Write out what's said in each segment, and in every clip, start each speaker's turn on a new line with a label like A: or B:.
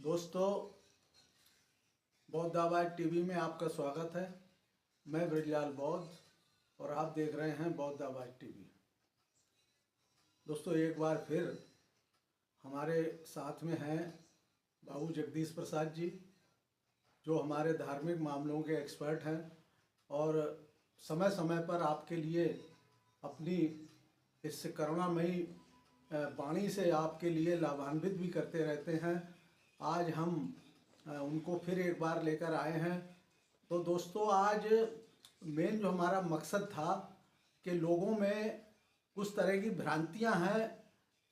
A: दोस्तों, बौद्ध आवाज़ टीवी में आपका स्वागत है। मैं ब्रजलाल बौद्ध और आप देख रहे हैं बौद्ध आवाज़ टीवी। दोस्तों, एक बार फिर हमारे साथ में हैं बाबू जगदीश प्रसाद जी, जो हमारे धार्मिक मामलों के एक्सपर्ट हैं और समय समय पर आपके लिए अपनी इस करुणामयी वाणी से आपके लिए लाभान्वित भी करते रहते हैं। आज हम उनको फिर एक बार लेकर आए हैं। तो दोस्तों, आज मेन जो हमारा मकसद था कि लोगों में कुछ तरह की भ्रांतियां हैं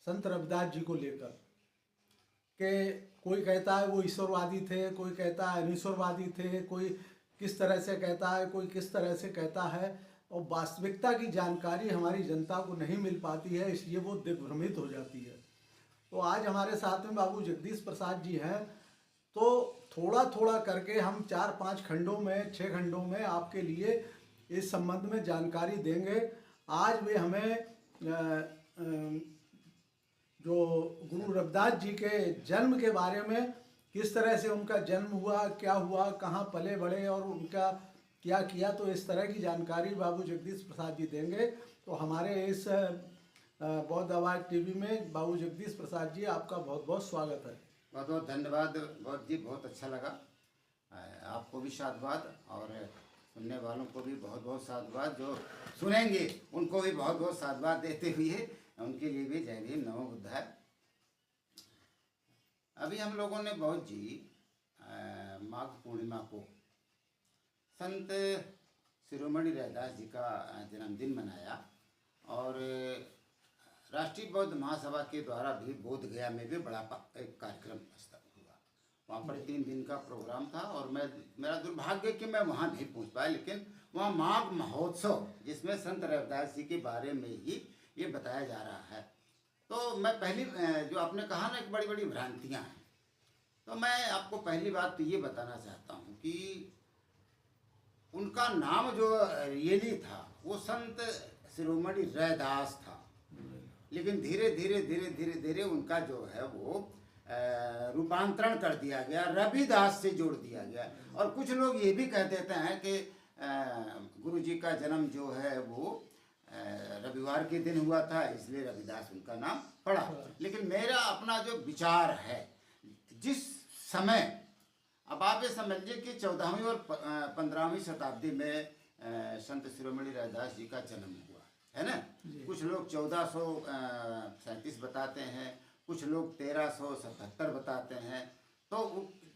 A: संत रविदास जी को लेकर, कि कोई कहता है वो ईश्वरवादी थे, कोई कहता है अनीश्वरवादी थे, कोई किस तरह से कहता है, कोई किस तरह से कहता है, और वास्तविकता की जानकारी हमारी जनता को नहीं मिल पाती है, इसलिए वो दिग्भ्रमित हो जाती है। तो आज हमारे साथ में बाबू जगदीश प्रसाद जी हैं। तो थोड़ा थोड़ा करके हम 4-5 खंडों में 6 खंडों में आपके लिए इस संबंध में जानकारी देंगे। आज वे हमें जो गुरु रविदास जी के जन्म के बारे में, किस तरह से उनका जन्म हुआ, क्या हुआ, कहाँ पले बढ़े और उनका क्या किया, तो इस तरह की जानकारी बाबू जगदीश प्रसाद जी देंगे। तो हमारे इस बौद्ध आवाज़ टीवी में बाबू जगदीश प्रसाद जी, आपका बहुत बहुत स्वागत है।
B: बहुत बहुत धन्यवाद बौद्ध जी, बहुत अच्छा लगा। आपको भी साधुवाद और सुनने वालों को भी बहुत बहुत साधुवाद, जो सुनेंगे उनको भी बहुत बहुत साधुवाद देते हुए उनके लिए भी जय भीम, नमो बुद्धाय। अभी हम लोगों ने बौद्ध जी माघ पूर्णिमा को संत शिरोमणि रविदास जी का जन्मदिन मनाया और राष्ट्रीय बौद्ध महासभा के द्वारा भी बोध गया में भी बड़ा एक कार्यक्रम हुआ। वहाँ पर 3 दिन का प्रोग्राम था और मेरा दुर्भाग्य कि मैं वहाँ नहीं पहुँच पाया, लेकिन वहाँ माघ महोत्सव, जिसमें संत रविदास जी के बारे में ही ये बताया जा रहा है। तो मैं पहली जो आपने कहा ना, एक बड़ी बड़ी भ्रांतियाँ हैं, तो मैं आपको पहली बात तो ये बताना चाहता हूँ कि उनका नाम जो रियली था वो संत शिरोमणि रविदास था, लेकिन धीरे धीरे धीरे धीरे धीरे उनका जो है वो रूपांतरण कर दिया गया, रविदास से जोड़ दिया गया। और कुछ लोग ये भी कह देते हैं कि गुरु जी का जन्म जो है वो रविवार के दिन हुआ था, इसलिए रविदास उनका नाम पड़ा। लेकिन मेरा अपना जो विचार है, जिस समय, अब आप ये समझिए कि 14वीं और 15वीं शताब्दी में संत शिरोमणि रविदास जी का जन्म हुआ है ना। कुछ लोग 1437 बताते हैं, कुछ लोग 1377 बताते हैं। तो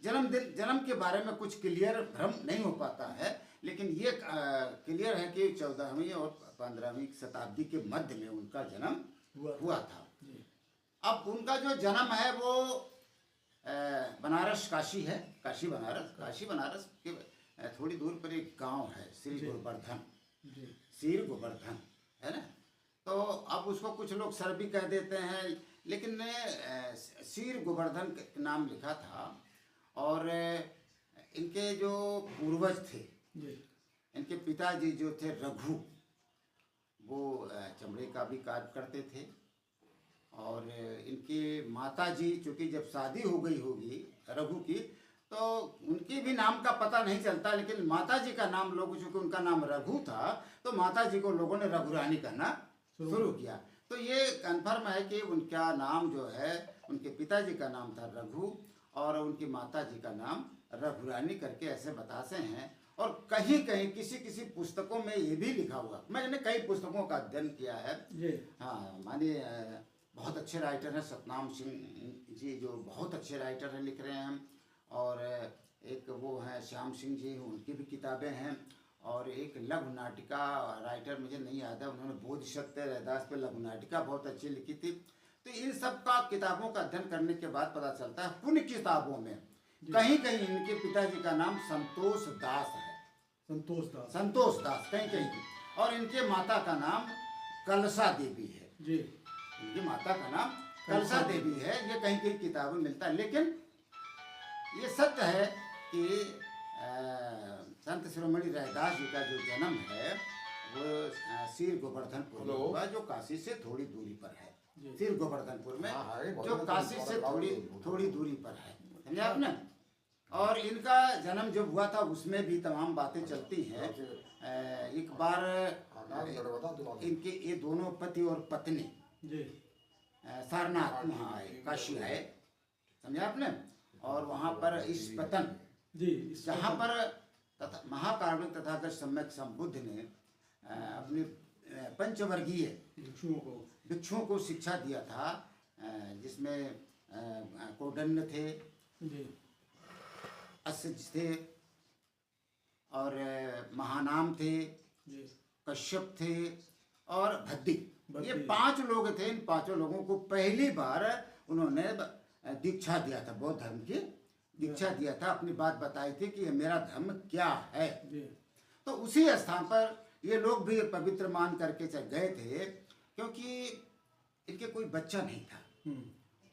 B: जन्म के बारे में कुछ क्लियर भ्रम नहीं हो पाता है, लेकिन ये क्लियर है कि 14वीं और 15वीं शताब्दी के मध्य में उनका जन्म हुआ था। अब उनका जो जन्म है वो बनारस काशी है, काशी बनारस के थोड़ी दूर पर एक गांव है, श्री गोवर्धन है ना। तो अब उसको कुछ लोग सर भी कह देते हैं, लेकिन शीर गोवर्धन नाम लिखा था। और इनके जो पूर्वज थे, इनके पिताजी जो थे रघु, वो चमड़े का भी कार्य करते थे। और इनकी माता जी, चूँकि जब शादी हो गई होगी रघु की, तो उनकी भी नाम का पता नहीं चलता, लेकिन माता जी का नाम लोग, चूँकि उनका नाम रघु था, तो माता जी को लोगों ने रघुरानी कहना शुरू किया। तो ये कन्फर्म है कि उनका नाम जो है, उनके पिताजी का नाम था रघु और उनकी माता जी का नाम रघुरानी करके ऐसे बताते हैं। और कहीं कहीं किसी पुस्तकों में ये भी लिखा हुआ, मैंने कई पुस्तकों का अध्ययन किया है। हाँ, मानिए बहुत अच्छे राइटर हैं सतनाम सिंह जी, जो बहुत अच्छे राइटर हैं, लिख रहे हैं। और एक वो हैं श्याम सिंह जी, उनकी भी किताबें हैं। और एक लघु नाटिका राइटर, मुझे नहीं याद है, उन्होंने बोधिसत्व रविदास पे लघु नाटिका बहुत अच्छी लिखी थी। तो इन सब का किताबों का अध्ययन करने के बाद पता चलता है, पुण्य किताबों में कहीं कहीं इनके पिताजी का नाम संतोष दास है, संतोष दास कहीं कहीं। और इनके माता का नाम कलसा देवी है जी, इनकी माता का नाम कलसा देवी है। ये कहीं कहीं किताबें मिलता है, लेकिन ये सत्य है कि संत शिरोमणि रविदास जी का जो जन्म है वो शीर गोवर्धनपुर में हुआ, जो काशी से थोड़ी दूरी पर है। शीर गोवर्धनपुर में, जो काशी से थोड़ी दूरी पर है समझे आपने। और इनका जन्म जब हुआ था उसमें भी तमाम बातें चलती हैं। एक बार इनके ये दोनों पति और पत्नी
A: जी
B: सारनाथ वहाँ आए, काशी आए, समझे आपने। और वहाँ पर इस पतन
A: जी
B: जहाँ पर महाकारुणिक तथागत सम्यक संबुद्ध ने अपने पंचवर्गीय भिक्षुओं को शिक्षा दिया था, जिसमें कौंडिन्य थे,
A: जी
B: असज थे और महानाम थे,
A: जी
B: कश्यप थे और भद्दी। ये
A: भद्दी।
B: 5 लोग थे। इन 5 लोगों को पहली बार उन्होंने दीक्षा दिया था, बौद्ध धर्म की दीक्षा दिया था, अपनी बात बताई थी कि ये मेरा धर्म क्या है।
A: जी
B: तो उसी स्थान पर ये लोग भी पवित्र मान करके गए थे, क्योंकि इनके कोई बच्चा नहीं था।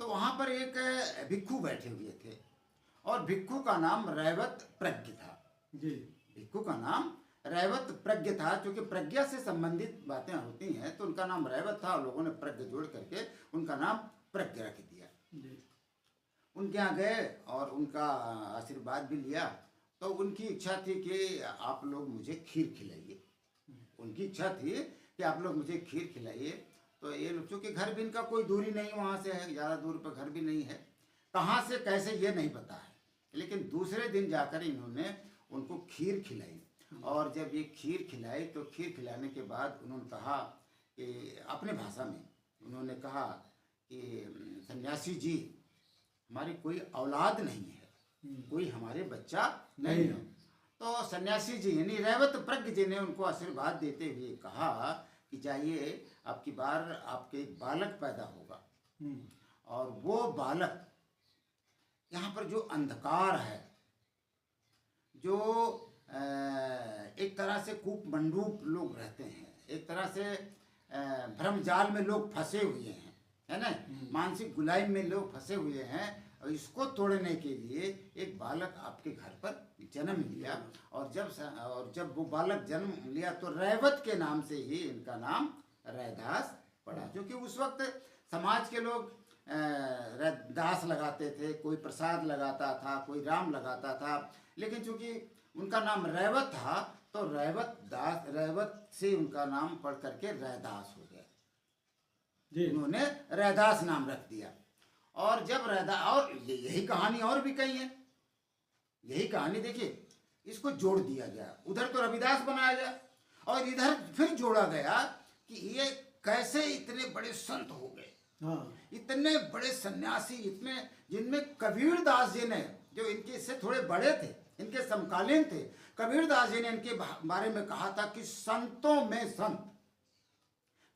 B: तो वहाँ पर एक भिक्षु बैठे हुए थे और भिक्षु का नाम रैवत प्रज्ञ था।
A: जी
B: भिक्षु का नाम रैवत प्रज्ञ था, क्योंकि प्रज्ञा से संबंधित बातें होती हैं तो उनका नाम रैवत था और लोगों ने प्रज्ञ जोड़ करके उनका नाम प्रज्ञ रख दिया।
A: जी
B: उनके यहाँ गए और उनका आशीर्वाद भी लिया। तो उनकी इच्छा थी कि आप लोग मुझे खीर खिलाइए। उनकी इच्छा थी कि आप लोग मुझे खीर खिलाइए। तो ये लोग, चूँकि घर भी इनका कोई दूरी नहीं वहाँ से है, ज़्यादा दूर पर घर भी नहीं है, कहाँ से कैसे ये नहीं पता है, लेकिन दूसरे दिन जाकर इन्होंने उनको खीर खिलाई। और जब ये खीर खिलाई तो खीर खिलाने के बाद उन्होंने कहा कि अपने भाषा में उन्होंने कहा कि सन्यासी जी, हमारी कोई औलाद नहीं है, कोई हमारे बच्चा नहीं है। तो सन्यासी जी यानी रैवत प्रज्ञ जी ने उनको आशीर्वाद देते हुए कहा कि जाइए, आपकी बार आपके एक बालक पैदा होगा और वो बालक यहाँ पर जो अंधकार है, जो एक तरह से कूप मंडूप लोग रहते हैं, एक तरह से भ्रम जाल में लोग फंसे हुए हैं, है ना, मानसिक गुलाम में लोग फंसे हुए हैं, और इसको तोड़ने के लिए एक बालक आपके घर पर जन्म लिया। और जब वो बालक जन्म लिया तो रैवत के नाम से ही इनका नाम रैदास पड़ा, क्योंकि उस वक्त समाज के लोग रैदास लगाते थे, कोई प्रसाद लगाता था, कोई राम लगाता था, लेकिन चूंकि उनका नाम रैवत था तो रैवत से उनका नाम पढ़ करके रैदास हो गया। उन्होंने रैदास नाम रख दिया। और जब और यही कहानी और भी कही है, यही कहानी देखिए, इसको जोड़ दिया गया, उधर तो रविदास बनाया गया और इधर फिर जोड़ा गया कि ये कैसे इतने बड़े संत हो गए। इतने बड़े सन्यासी, इतने, जिनमें कबीर दास जी ने, जो इनके से थोड़े बड़े थे, इनके समकालीन थे, कबीर दास जी ने इनके बारे में कहा था कि संतों में संत।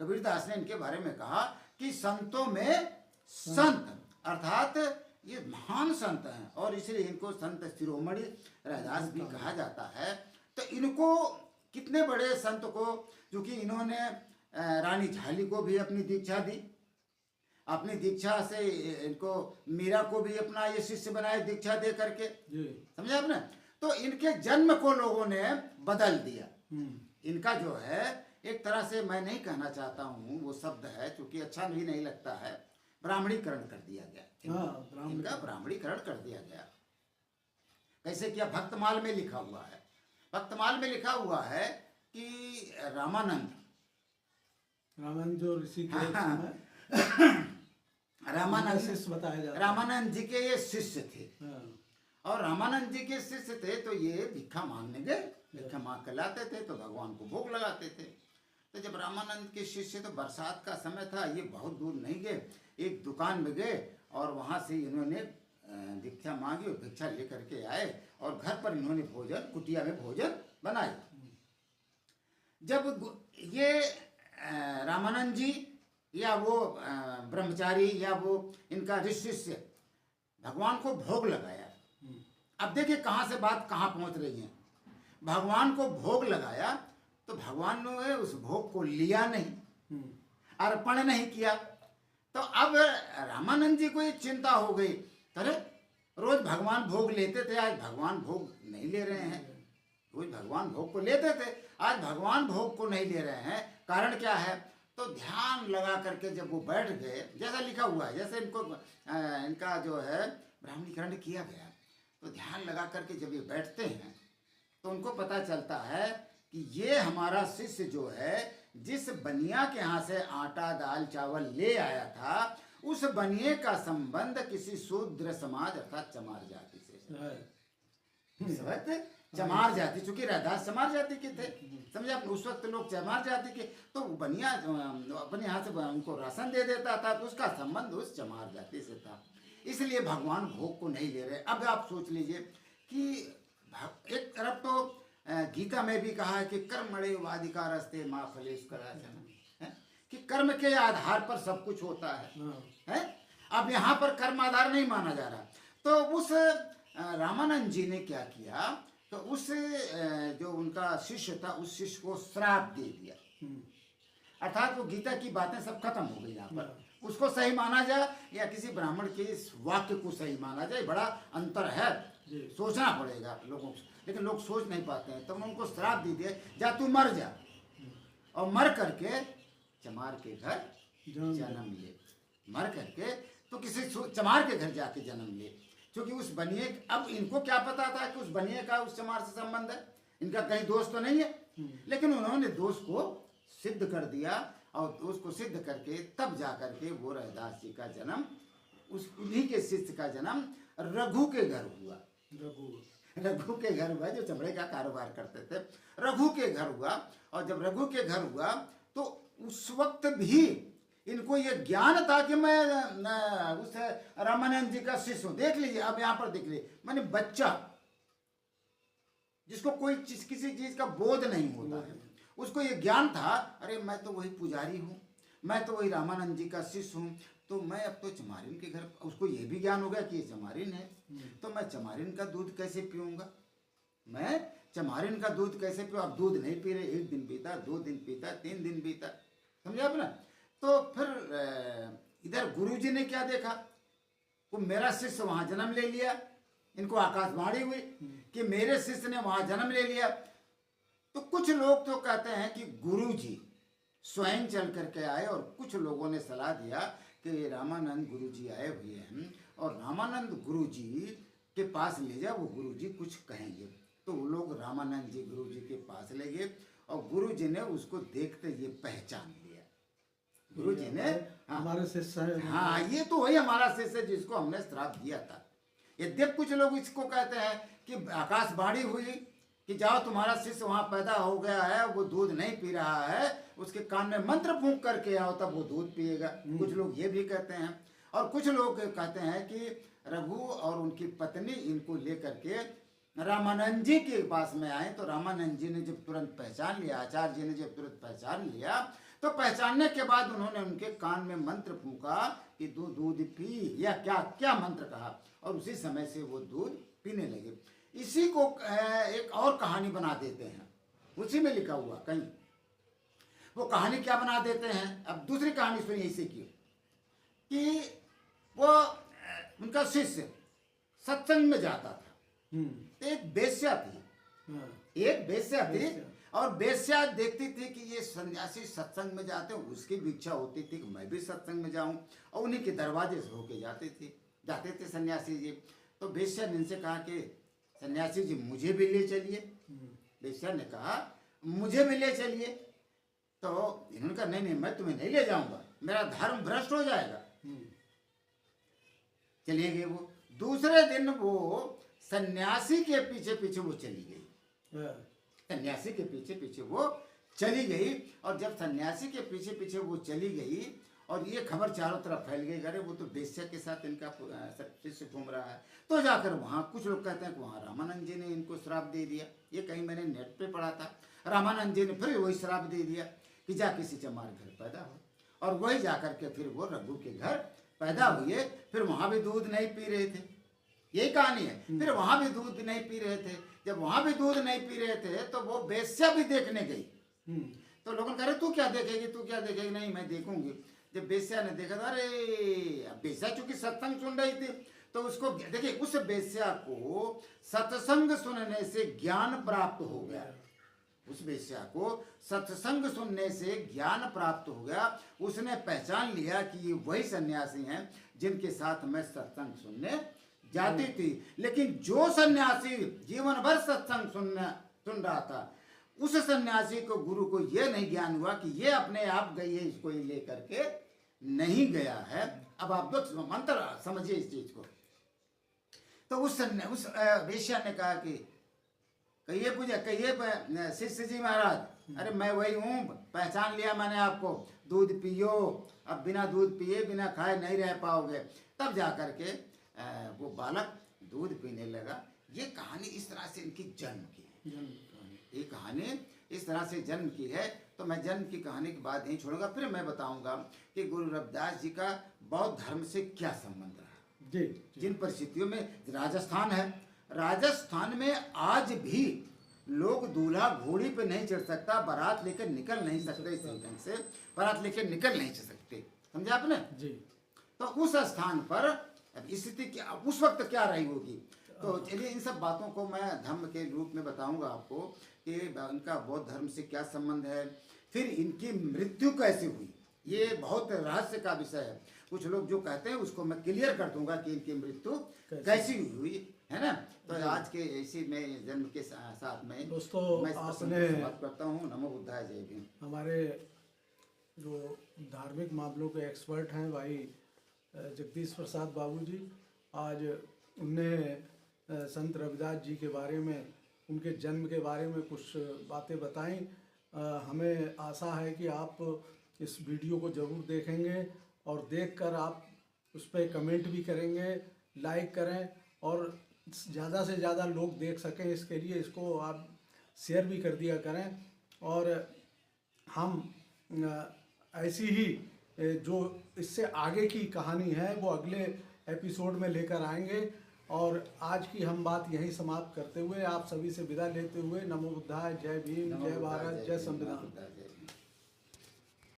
B: कबीर दास ने इनके बारे में कहा कि संतों में संत, अर्थात ये महान संत हैं, और इसलिए इनको संत शिरोमणि रैदास भी कहा जाता है। तो इनको, कितने बड़े संत को, क्योंकि इन्होंने रानी झाली को भी अपनी दीक्षा दी, अपनी दीक्षा से इनको मीरा को भी अपना ये शिष्य बनाए दीक्षा दे करके, समझे आपने। तो इनके जन्म को लोगों ने बदल दिया। इनका जो है, एक तरह से, मैं नहीं कहना चाहता हूँ वो शब्द है, क्योंकि अच्छा भी नहीं लगता है, ब्राह्मणीकरण कर दिया गया। इनका ब्राह्मणीकरण कर दिया गया। कैसे किया? भक्तमाल में लिखा हुआ है, भक्तमाल में लिखा हुआ है कि रामानंद
A: जो ऋषि के
B: रामानंद जी के ये शिष्य थे। और रामानंद जी के शिष्य थे तो ये भिक्षा मांगने गए, भिक्षा मांग कर लाते थे तो भगवान को भोग लगाते थे। तो जब रामानंद के शिष्य, तो बरसात का समय था, ये बहुत दूर नहीं गए, एक दुकान में गए और वहाँ से इन्होंने भिक्षा मांगी और भिक्षा लेकर के आए और घर पर इन्होंने भोजन, कुटिया में भोजन बनाया। जब ये रामानंद जी या वो ब्रह्मचारी या वो इनका शिष्य भगवान को भोग लगाया। अब देखिए कहाँ से बात कहाँ पहुँच रही है। भगवान को भोग लगाया तो भगवान ने उस भोग को लिया नहीं, अर्पण नहीं किया। तो अब रामानंद जी को ये चिंता हो गई, अरे रोज भगवान भोग लेते थे, आज भगवान भोग नहीं ले रहे हैं। रोज भगवान भोग को लेते थे, आज भगवान भोग को नहीं ले रहे हैं, कारण क्या है? तो ध्यान लगा करके जब वो बैठ गए, जैसा लिखा हुआ है, जैसे इनको इनका जो है ब्राह्मणीकरण किया गया, तो ध्यान लगा करके जब ये बैठते हैं तो उनको पता चलता है कि ये हमारा शिष्य जो है जिस बनिया के यहाँ से आटा दाल चावल ले आया था, उस बनिए का संबंध किसी शूद्र समाज अर्थात चमार जाति से है। इस वक्त चमार जाति, चूंकि रैदास चमार जाति के थे, समझे आप, उस वक्त लोग चमार जाति के, तो बनिया अपने यहाँ से उनको राशन दे देता था, तो उसका संबंध उस चमार जाति से था, इसलिए भगवान भोग को नहीं ले रहे। अब आप सोच लीजिए कि एक तरफ तो गीता में भी कहा है कि कर्मणे वाधिकारस्ते माँ फलेषु कदाचन, कि कर्म के आधार पर सब कुछ होता है? अब यहाँ पर कर्म आधार नहीं माना जा रहा। तो उस रामानंद जी ने क्या किया, तो उस जो उनका शिष्य था उस शिष्य को श्राप दे दिया, अर्थात वो गीता की बातें सब खत्म हो गई यहाँ पर। उसको सही माना जाए या किसी ब्राह्मण के इस वाक्य को सही माना जाए, बड़ा अंतर है, सोचना पड़ेगा लोगों को, लेकिन लोग सोच नहीं पाते हैं। तो उनको श्राप दे दिया, जा तू मर जा, और मर करके चमार के घर जन्म ले, मर करके तो किसी चमार के घर जाके जन्म ले, क्योंकि उस बनिए, अब इनको क्या पता था कि उस बनिए का उस चमार से संबंध है, इनका कहीं दोष तो नहीं है, लेकिन उन्होंने दोष को सिद्ध कर दिया, और उसको सिद्ध करके तब जा करके वो रैदास जी का जन्म, उस उन्हीं के शिष्य का जन्म रघु के घर हुआ। रघु के घर हुआ, जो चमड़े का कारोबार करते थे, रघु के घर हुआ। और जब रघु के घर हुआ तो उस वक्त भी इनको ये ज्ञान था कि मैं उस रामानंद जी का शिष्य हूं। देख लीजिए, अब यहाँ पर देख लीजिए, मैंने बच्चा जिसको कोई चीज, किसी चीज का बोध नहीं होता है, उसको ये ज्ञान था, अरे मैं तो वही पुजारी हूँ, मैं तो वही रामानंद जी का शिष्य हूँ, तो मैं अब तो चमारिन के घर, उसको ये भी ज्ञान हो गया कि ये चमारिन है, तो मैं चमारिन का दूध कैसे पीऊँगा, मैं चमारिन का दूध कैसे पीऊँ। अब दूध नहीं पी रहे, 1 दिन पीता, 2 दिन पीता, 3 दिन पीता, समझे आप ना। तो फिर इधर गुरुजी ने क्या देखा, वो मेरा शिष्य वहाँ जन्म ले लिया, इनको आकाशवाणी हुई कि मेरे शिष्य ने वहाँ जन्म ले लिया। तो कुछ लोग तो कहते हैं कि गुरुजी स्वयं चल करके आए, और कुछ लोगों ने सलाह दिया कि रामानंद गुरुजी आए हुए हैं और रामानंद गुरुजी के पास ले जाओ, वो गुरुजी कुछ कहेंगे। तो वो लोग रामानंद जी गुरुजी के पास ले गए, और गुरुजी ने उसको देखते ये पहचान लिया। गुरुजी ने,
A: हमारे शिष्य है,
B: हाँ ये तो वही हमारा शिष्य है जिसको हमने श्राप दिया था। यद्यप कुछ लोग इसको कहते हैं कि आकाशवाणी हुई कि जाओ तुम्हारा शिष्य वहाँ पैदा हो गया है, वो दूध नहीं पी रहा है, उसके कान में मंत्र फूंक करके आओ तब वो दूध पिएगा। कुछ लोग ये भी कहते हैं, और कुछ लोग कहते हैं कि रघु और उनकी पत्नी इनको लेकर के रामानंद जी के पास में आए, तो रामानंद जी ने जब तुरंत पहचान लिया, आचार्य जी ने जब तुरंत पहचान लिया, तो पहचानने के बाद उन्होंने उनके कान में मंत्र फूंका कि तू दूध पी, या क्या क्या मंत्र कहा, और उसी समय से वो दूध पीने लगे। इसी को एक और कहानी बना देते हैं, उसी में लिखा हुआ कहीं, वो कहानी क्या बना देते हैं। अब दूसरी कहानी सुनिए इसी की, कि वो उनका शिष्य सत्संग में जाता था, तो एक वेश्या थी, एक वेश्या थी, और वेश्या देखती थी कि ये सन्यासी सत्संग में जाते हैं, उसकी भी इच्छा होती थी कि मैं भी सत्संग में जाऊं, और उन्हीं के दरवाजे से होके जाते थे सन्यासी जी। तो वेश्या ने इनसे कहा कि सन्यासी जी मुझे भी ले चलिए। वेश्या ने कहा मुझे भी ले चलिए। तो इन्होंने कहा नहीं नहीं, मैं तुम्हें नहीं ले जाऊंगा, मेरा धर्म भ्रष्ट हो जाएगा। चलिए गए वो। दूसरे दिन वो सन्यासी के पीछे पीछे वो चली गई, सन्यासी के पीछे पीछे वो चली गई। और जब सन्यासी के पीछे पीछे वो चली गई, और ये खबर चारों तरफ फैल गई, अरे वो तो वेश्या के साथ इनका शिष्य घूम रहा है। तो जाकर वहाँ कुछ लोग कहते हैं कि वहाँ रामानंद जी ने इनको श्राप दे दिया, ये कहीं मैंने नेट पे पढ़ा था। रामानंद जी ने फिर वही श्राप दे दिया कि जा किसी चमार घर पैदा हो, और वही जाकर के फिर वो रघु के घर पैदा हुए। फिर वहाँ भी दूध नहीं पी रहे थे, यही कहानी है। फिर वहाँ भी दूध नहीं पी रहे थे। जब वहाँ भी दूध नहीं पी रहे थे तो वो वेश्या भी देखने गई। तो लोगों ने कहा तू क्या देखेगी, तू क्या देखेगी, नहीं मैं देखूंगी। जब वेश्या ने देखा तो अरे, वेश्या चूंकि सत्संग सुन रही थी, तो उसको देखिए, उस वेश्या को सत्संग सुनने से ज्ञान प्राप्त हो गया। उस वेश्या को सत्संग सुनने से ज्ञान प्राप्त हो गया। उसने पहचान लिया कि ये वही सन्यासी हैं जिनके साथ मैं सत्संग सुनने जाती थी। लेकिन जो सन्यासी जीवन भर सत्संग सुन रहा था, उस सन्यासी को, गुरु को यह नहीं ज्ञान हुआ कि ये अपने आप गई है, इसको ही लेकर के नहीं गया है। अब आप दो मंत्र समझिए इस चीज को। तो उस वेश्या ने कहा कि कहिए पूजा, कहिए शिष्य जी महाराज, अरे मैं वही हूँ, पहचान लिया मैंने आपको, दूध पियो, अब बिना दूध पिए बिना खाए नहीं रह पाओगे। तब जा करके वो बालक दूध पीने लगा। ये कहानी इस तरह से इनकी जन्म की है, ये कहानी इस तरह से जन्म की है। तो मैं जन्म की कहानी की बात नहीं छोड़ूंगा, फिर मैं बताऊंगा कि गुरु रविदास जी का बौद्ध धर्म से क्या संबंध रहा।
A: जी।
B: जिन परिस्थितियों में राजस्थान है, राजस्थान में आज भी लोग दूल्हा घोड़ी पे नहीं चढ़ सकता, बारात लेकर निकल नहीं सकते, इस ढंग से बारात लेकर निकल नहीं सकते, समझा आपने
A: जी।
B: तो उस स्थान पर स्थिति क्या उस वक्त क्या रही होगी। तो चलिए इन सब बातों को मैं धर्म के रूप में बताऊंगा आपको कि इनका बौद्ध धर्म से क्या संबंध है, फिर इनकी मृत्यु कैसे हुई। ये बहुत रहस्य का विषय है। कुछ लोग जो कहते हैं उसको मैं क्लियर कर दूंगा कि इनकी मृत्यु कैसी हुई, है ना। तो आज के इसी में जन्म के साथ में
A: दोस्तों
B: मैं
A: आपने
B: बात करता हूँ। नमो बुद्धाय, जय भीम।
A: हमारे जो धार्मिक मामलों के एक्सपर्ट हैं भाई जगदीश प्रसाद बाबूजी, आज उनने संत रविदास जी के बारे में, उनके जन्म के बारे में कुछ बातें बताई। हमें आशा है कि आप इस वीडियो को ज़रूर देखेंगे और देखकर आप उस पर कमेंट भी करेंगे, लाइक करें और ज़्यादा से ज़्यादा लोग देख सकें, इसके लिए इसको आप शेयर भी कर दिया करें। और हम ऐसी ही जो इससे आगे की कहानी है वो अगले एपिसोड में लेकर आएंगे। और आज की हम बात यहीं समाप्त करते हुए आप सभी से विदा लेते हुए, नमो बुद्धाय, जय भीम, जय भारत, जय संविधान।